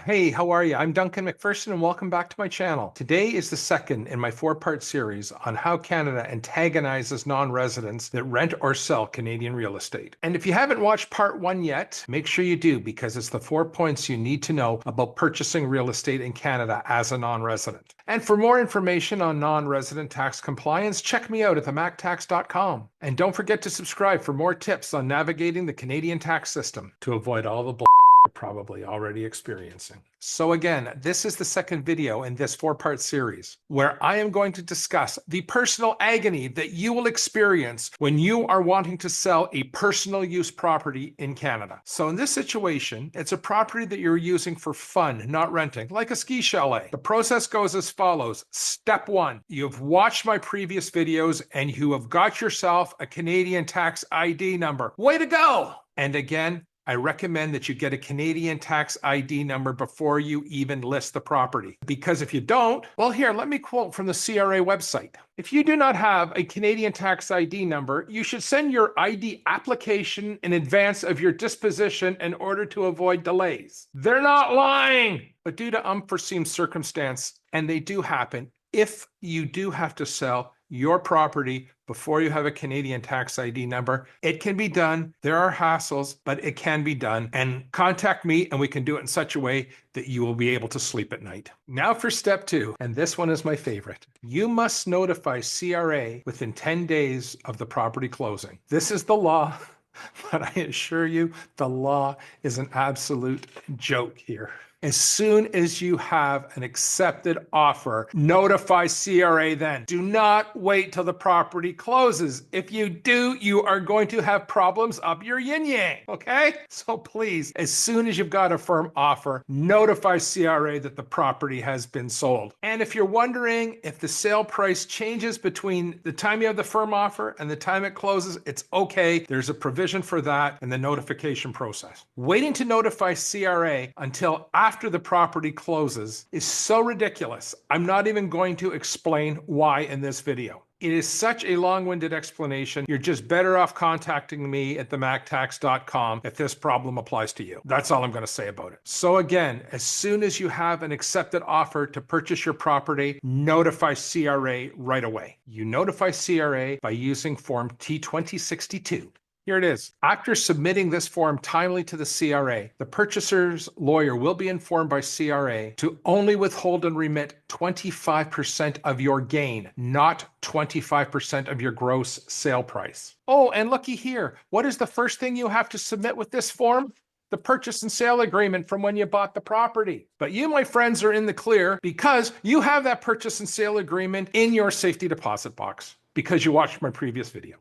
Hey, how are you? I'm Duncan McPherson and welcome back to my channel. Today is the second in my four-part series on how Canada antagonizes non-residents that rent or sell Canadian real estate. And if you haven't watched part one yet, make sure you do because it's the 4 points you need to know about purchasing real estate in Canada as a non-resident. And for more information on non-resident tax compliance, check me out at themactax.com. And don't forget to subscribe for more tips on navigating the Canadian tax system to avoid all the you're probably already experiencing. So again, this is the second video in this four-part series where I am going to discuss the personal agony that you will experience when you are wanting to sell a personal use property in Canada. So in this situation, it's a property that you're using for fun, not renting, like a ski chalet. The process goes as follows. Step one, you've watched my previous videos and you have got yourself a Canadian tax ID number. Way to go! And again, I recommend that you get a Canadian tax ID number before you even list the property. Because if you don't, well, here, let me quote from the CRA website. If you do not have a Canadian tax ID number, you should send your ID application in advance of your disposition in order to avoid delays. They're not lying, but due to unforeseen circumstance, and they do happen, if you do have to sell your property before you have a Canadian tax ID number, it can be done. There are hassles, but it can be done. And contact me and we can do it in such a way that you will be able to sleep at night. Now for step two, and this one is my favorite. You must notify CRA within 10 days of the property closing. This is the law, but I assure you the law is an absolute joke here. As soon as you have an accepted offer, notify CRA then. Do not wait till the property closes. If you do, you are going to have problems up your yin-yang, okay? So please, as soon as you've got a firm offer, notify CRA that the property has been sold. And if you're wondering if the sale price changes between the time you have the firm offer and the time it closes, it's okay. There's a provision for that in the notification process. Waiting to notify CRA until after the property closes is so ridiculous. I'm not even going to explain why in this video. It is such a long-winded explanation. You're just better off contacting me at themactax.com if this problem applies to you. That's all I'm going to say about it. So again, as soon as you have an accepted offer to purchase your property, notify CRA right away. You notify CRA by using Form T2062. Here it is. After submitting this form timely to the CRA, the purchaser's lawyer will be informed by CRA to only withhold and remit 25% of your gain, not 25% of your gross sale price. Oh, and looky here. What is the first thing you have to submit with this form? The purchase and sale agreement from when you bought the property. But you, my friends, are in the clear because you have that purchase and sale agreement in your safety deposit box because you watched my previous video.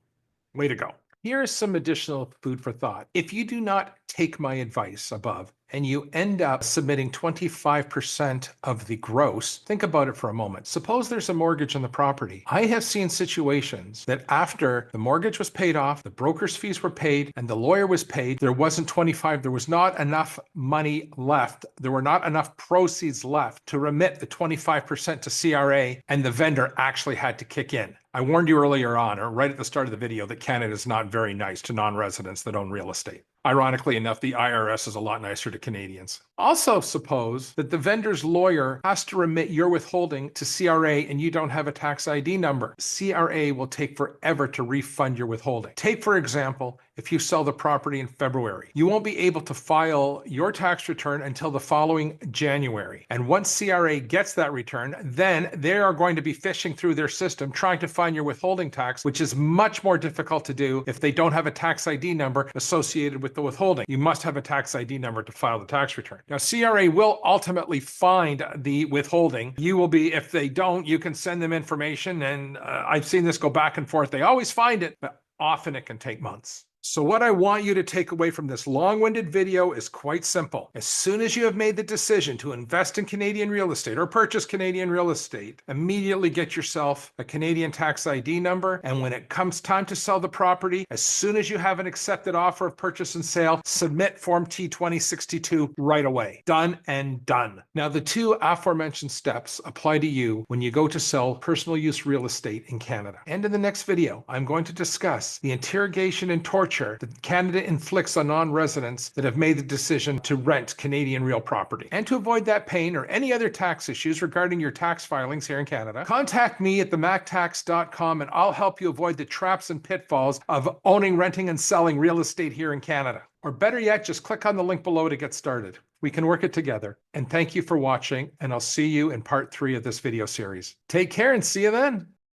Way to go. Here is some additional food for thought. If you do not take my advice above and you end up submitting 25% of the gross, think about it for a moment. Suppose there's a mortgage on the property. I have seen situations that after the mortgage was paid off, the broker's fees were paid, and the lawyer was paid, there wasn't 25, there was not enough money left. There were not enough proceeds left to remit the 25% to CRA, and the vendor actually had to kick in. I warned you earlier on, or right at the start of the video, that Canada is not very nice to non-residents that own real estate. Ironically enough, the IRS is a lot nicer to Canadians. Also suppose that the vendor's lawyer has to remit your withholding to CRA and you don't have a tax ID number. CRA will take forever to refund your withholding. Take, for example, if you sell the property in February. You won't be able to file your tax return until the following January. And once CRA gets that return, then they are going to be fishing through their system trying to find your withholding tax, which is much more difficult to do if they don't have a tax ID number associated with the withholding. You must have a tax ID number to file the tax return. Now, CRA will ultimately find the withholding. You will be, if they don't, you can send them information, and I've seen this go back and forth. They always find it, but often it can take months. So what I want you to take away from this long-winded video is quite simple. As soon as you have made the decision to invest in Canadian real estate or purchase Canadian real estate, immediately get yourself a Canadian tax ID number. And when it comes time to sell the property, as soon as you have an accepted offer of purchase and sale, submit Form T2062 right away. Done and done. Now, the two aforementioned steps apply to you when you go to sell personal use real estate in Canada. And in the next video, I'm going to discuss the interrogation and torture torture that Canada inflicts on non-residents that have made the decision to rent Canadian real property. And to avoid that pain or any other tax issues regarding your tax filings here in Canada, contact me at themactax.com and I'll help you avoid the traps and pitfalls of owning, renting, and selling real estate here in Canada. Or better yet, just click on the link below to get started. We can work it together. And thank you for watching, and I'll see you in part 3 of this video series. Take care and see you then.